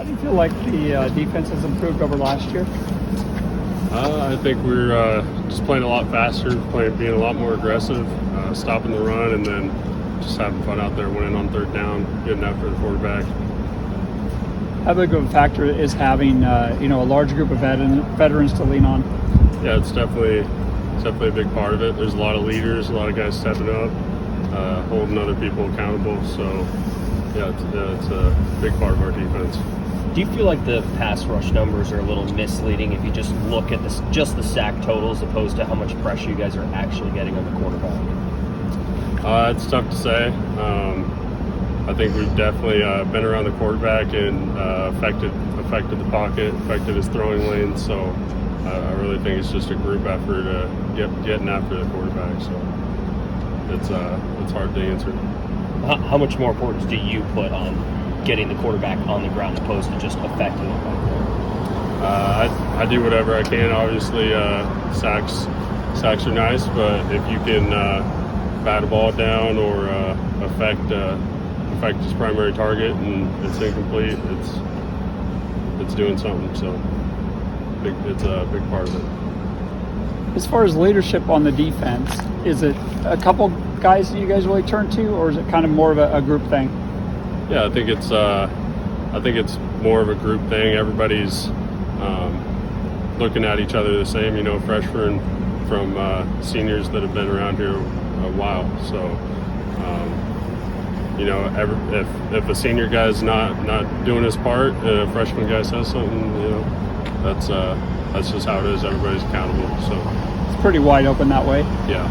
do you feel like the defense has improved over last year? I think we're just playing a lot faster, being a lot more aggressive, stopping the run, and then just having fun out there, winning on third down, getting after the quarterback. How big of a factor is having a large group of veterans to lean on? Yeah, it's definitely a big part of it. There's a lot of leaders, a lot of guys stepping up, holding other people accountable. So yeah, it's a big part of our defense. Do you feel like the pass rush numbers are a little misleading if you just look at just the sack totals opposed to how much pressure you guys are actually getting on the quarterback? It's tough to say. I think we've definitely been around the quarterback and affected the pocket, affected his throwing lane. So I really think it's just a group effort getting after the quarterback. So it's hard to answer. How much more importance do you put on getting the quarterback on the ground opposed to just affecting it back there? I do whatever I can. Obviously, sacks are nice, but if you can bat a ball down or affect his primary target and it's incomplete, it's doing something. So it's a big part of it. As far as leadership on the defense, is it a couple guys that you guys really turn to, or is it kind of more of a group thing? Yeah, I think it's more of a group thing. Everybody's looking at each other the same. Freshmen from seniors that have been around here a while. So, if a senior guy's not doing his part, a freshman guy says something. That's just how it is. Everybody's accountable. So it's pretty wide open that way. Yeah.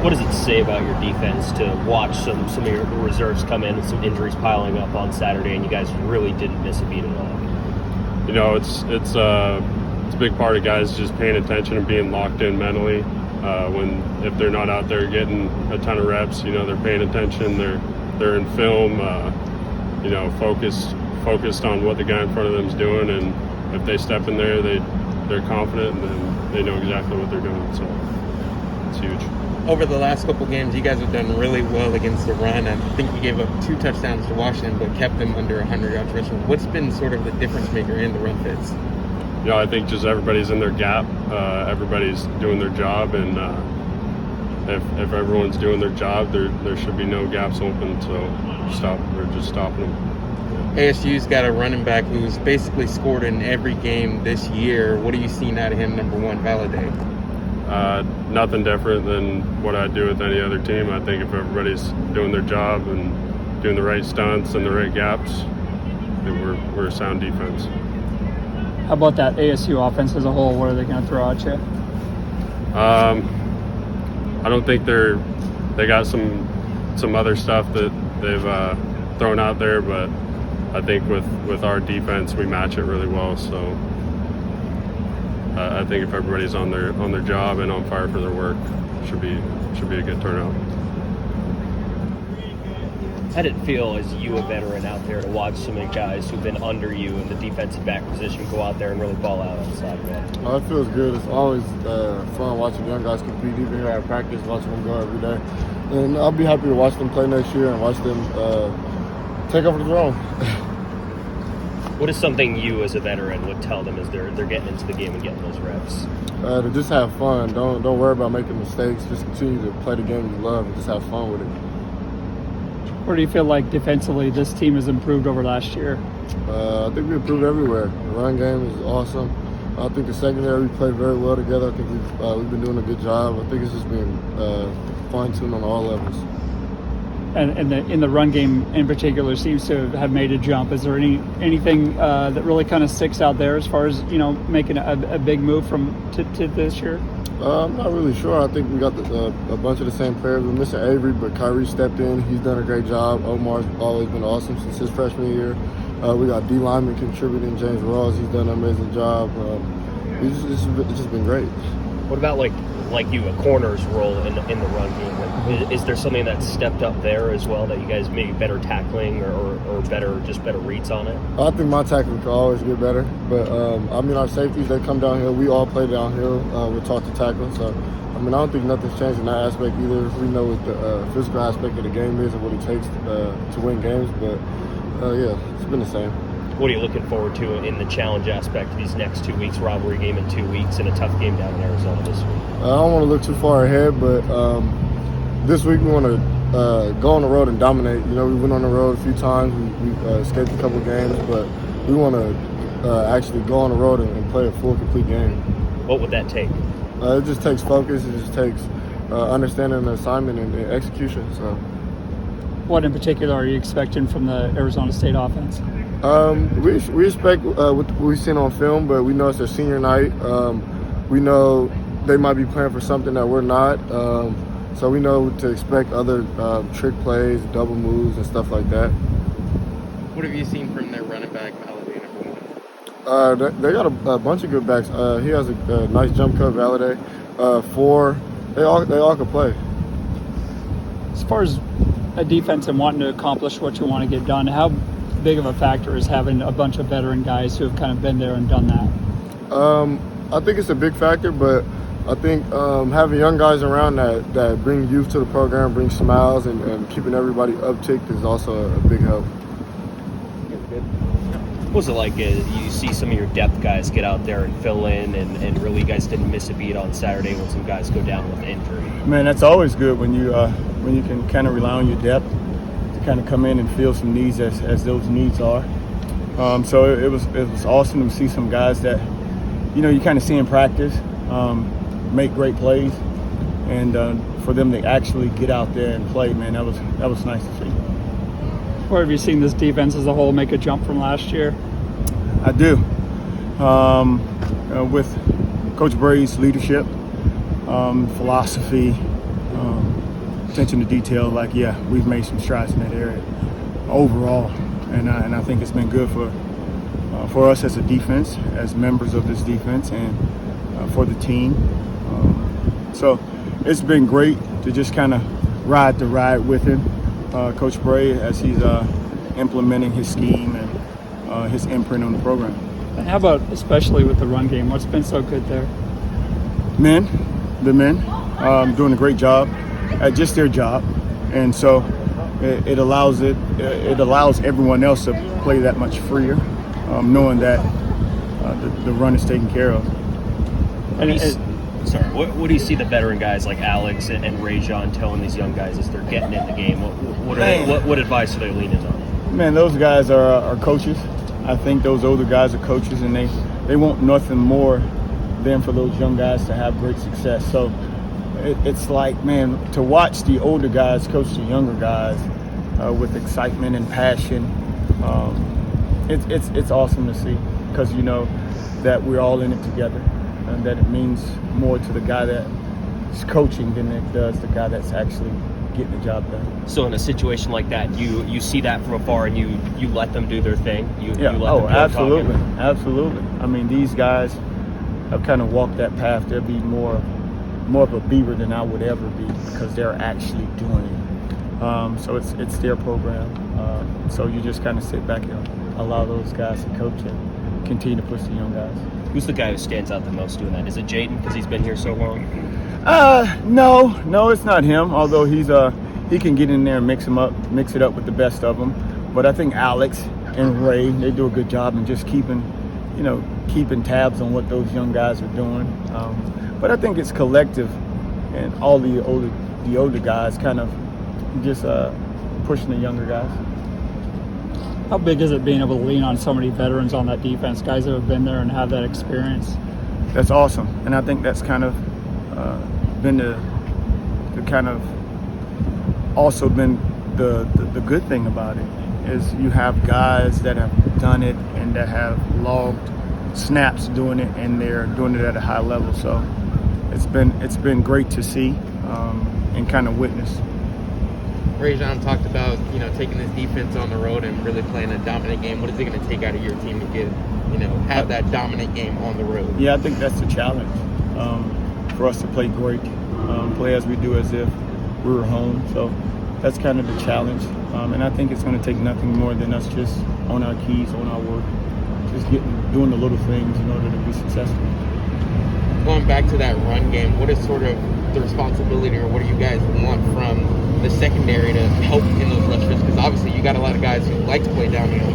What does it say about your defense to watch some of your reserves come in with some injuries piling up on Saturday, and you guys really didn't miss a beat at all? It's a big part of guys just paying attention and being locked in mentally. If they're not out there getting a ton of reps, they're paying attention. They're in film, focused on what the guy in front of them is doing, and if they step in there, they're confident and then they know exactly what they're doing. So it's huge. Over the last couple games, you guys have done really well against the run. I think you gave up 2 touchdowns to Washington, but kept them under 100 yards rushing. What's been sort of the difference maker in the run fits? I think just everybody's in their gap. Everybody's doing their job, and if everyone's doing their job, there should be no gaps open. So we're just stopping them. ASU's got a running back who's basically scored in every game this year. What are you seeing out of him, number one, validate? Nothing different than what I do with any other team. I think if everybody's doing their job and doing the right stunts and the right gaps, then we're a sound defense. How about that ASU offense as a whole? What are they going to throw at you? I don't think they got some other stuff that they've thrown out there, but I think with our defense, we match it really well. So I think if everybody's on their job and on fire for their work, should be a good turnout. How did it feel as you, a veteran, out there to watch so many guys who've been under you in the defensive back position go out there and really ball out on Saturday? It feels good. It's always fun watching young guys compete, even here at practice, watching them go every day. And I'll be happy to watch them play next year and watch them take over the throne. What is something you, as a veteran, would tell them as they're getting into the game and getting those reps? To just have fun. Don't worry about making mistakes. Just continue to play the game you love and just have fun with it. Where do you feel like defensively this team has improved over last year? I think we improved everywhere. The run game is awesome. I think the secondary, we played very well together. I think we've been doing a good job. I think it's just been fine-tuned on all levels. And in the run game in particular seems to have made a jump. Is there anything that really kind of sticks out there as far as making a big move to this year? I'm not really sure. I think we got a bunch of the same players. We're missing Avery, but Kyrie stepped in. He's done a great job. Omar's always been awesome since his freshman year. We got D lineman contributing. James Ross, he's done an amazing job. It's just been great. What about like you, a corner's role in the run game? Is there something that's stepped up there as well that you guys maybe better tackling or better reads on it? I think my tackling could always get better, but our safeties, they come downhill. We all play downhill. We're taught to tackle, so I don't think nothing's changed in that aspect either. We know what the physical aspect of the game is and what it takes to win games, but yeah, it's been the same. What are you looking forward to in the challenge aspect of these next 2 weeks, rivalry game in 2 weeks, and a tough game down in Arizona this week? I don't want to look too far ahead, but this week we want to go on the road and dominate. You know, we went on the road a few times. We escaped a couple of games, but we want to actually go on the road and play a full, complete game. What would that take? It just takes focus. It just takes understanding the assignment and execution. So, What in particular are you expecting from the Arizona State offense? we expect what we've seen on film, but we know it's their senior night. We know they might be playing for something that we're not. So we know to expect other trick plays, double moves, and stuff like that. What have you seen from their running back, Valadie, number 1? They got a bunch of good backs. He has a nice jump cut, Valadie. 4, they all can play. As far as a defense and wanting to accomplish what you want to get done, how big of a factor is having a bunch of veteran guys who have kind of been there and done that? I think it's a big factor, but I think having young guys around that bring youth to the program, bring smiles, and keeping everybody upticked is also a big help. What was it like you see some of your depth guys get out there and fill in, and really you guys didn't miss a beat on Saturday when some guys go down with injury? Man, that's always good when you can kind of rely on your depth to kind of come in and fill some needs as those needs are. So it was awesome to see some guys that you kind of see in practice make great plays, and for them to actually get out there and play, man, that was nice to see. Or have you seen this defense as a whole make a jump from last year? I do. With Coach Bray's leadership, philosophy, attention to detail, we've made some strides in that area overall, and I think it's been good for us as a defense, as members of this defense, and for the team. So it's been great to just kind of ride the ride with him, Coach Bray, as he's implementing his scheme and his imprint on the program. And how about especially with the run game? What's been so good there? The men doing a great job at just their job, and so it allows everyone else to play that much freer, knowing that the run is taken care of. What do you see the veteran guys like Alex and Rejzohn telling these young guys as they're getting in the game? What advice are they leaning on? Man, those guys are coaches. I think those older guys are coaches, and they want nothing more than for those young guys to have great success. So it's like, man, to watch the older guys coach the younger guys with excitement and passion, it's awesome to see, because you know that we're all in it together, and that it means more to the guy that's coaching than it does the guy that's actually getting the job done. So in a situation like that, you see that from afar and you let them do their thing? You let them absolutely. Absolutely. I mean, these guys have kind of walked that path. They'll be more of a Beaver than I would ever be, because they're actually doing it. So it's their program. So you just kind of sit back and allow those guys to coach and continue to push the young guys. Who's the guy who stands out the most doing that? Is it Jaden, because he's been here so long? No, it's not him. Although he can get in there and mix it up with the best of them. But I think Alex and Ray, they do a good job in just keeping tabs on what those young guys are doing. But I think it's collective, and all the older guys kind of just pushing the younger guys. How big is it being able to lean on so many veterans on that defense, guys that have been there and have that experience? That's awesome, and I think that's kind of been the kind of also been the good thing about it, is you have guys that have done it and that have logged snaps doing it, and they're doing it at a high level. So it's been great to see and kind of witness. Rejzohn talked about taking this defense on the road and really playing a dominant game. What is it going to take out of your team to have that dominant game on the road? Yeah, I think that's the challenge for us to play great, play as we do as if we were home. So that's kind of the challenge, and I think it's going to take nothing more than us just on our keys, on our work, just doing the little things in order to be successful. Going back to that run game, what is sort of the responsibility, or what do you guys want from the secondary to help in those rushes? Because obviously you got a lot of guys who like to play downhill.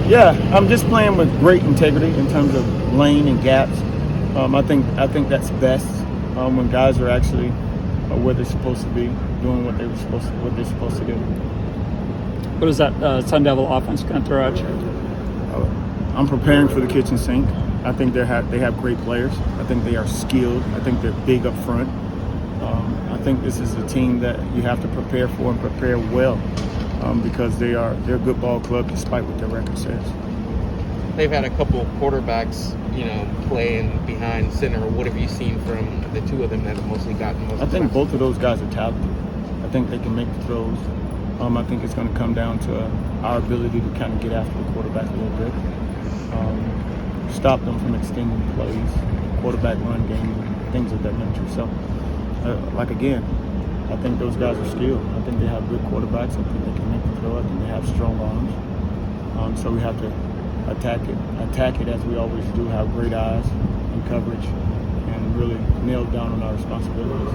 Yeah, I'm just playing with great integrity in terms of lane and gaps. I think that's best when guys are actually where they're supposed to be, doing what they're supposed to do. What is that Sun Devil offense going to throw at you? I'm preparing for the kitchen sink. I think they have great players. I think they are skilled. I think they're big up front. I think this is a team that you have to prepare for and prepare well because they're a good ball club despite what their record says. They've had a couple of quarterbacks, playing behind center. What have you seen from the two of them that have mostly gotten most? I think both of those guys are talented. I think they can make the throws. I think it's going to come down to our ability to kind of get after the quarterback a little bit, stop them from extending plays, quarterback run game, things of that nature. So, again, I think those guys are skilled. I think they have good quarterbacks. I think they can make the throw. I think they have strong arms. So we have to attack it as we always do, have great eyes and coverage, and really nail down on our responsibilities.